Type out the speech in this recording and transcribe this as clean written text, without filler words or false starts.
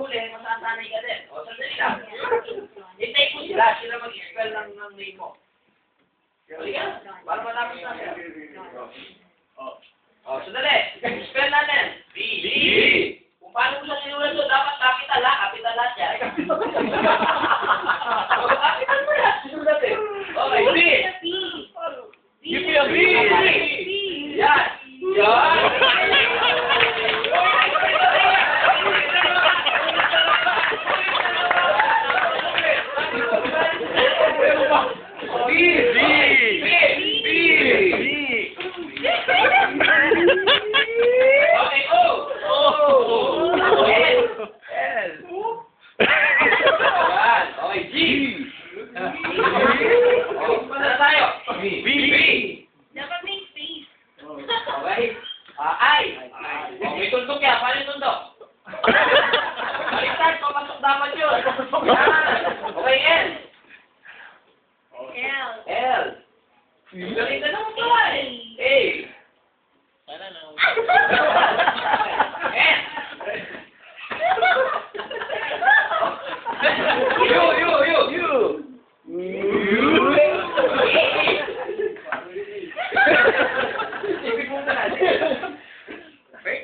mahuli, masasanay ka din. O, sandali lang. Hintay mo sila mag-spell ng name mo. Halika, para matapos na sila. O, sandali. Spell natin. B. Kung paano mo siya sinulat to, dapat capital lahat yan. Capital mo yan, sinulat eh. Okay, B. Give me a B. Yan. May tundok yan. Paano yung tundok? Baliktad, pamasok dapat yun. Okay, L. L. Galing ka naman ito eh. A. Sana na. S. U. Ibig mo na natin. Okay.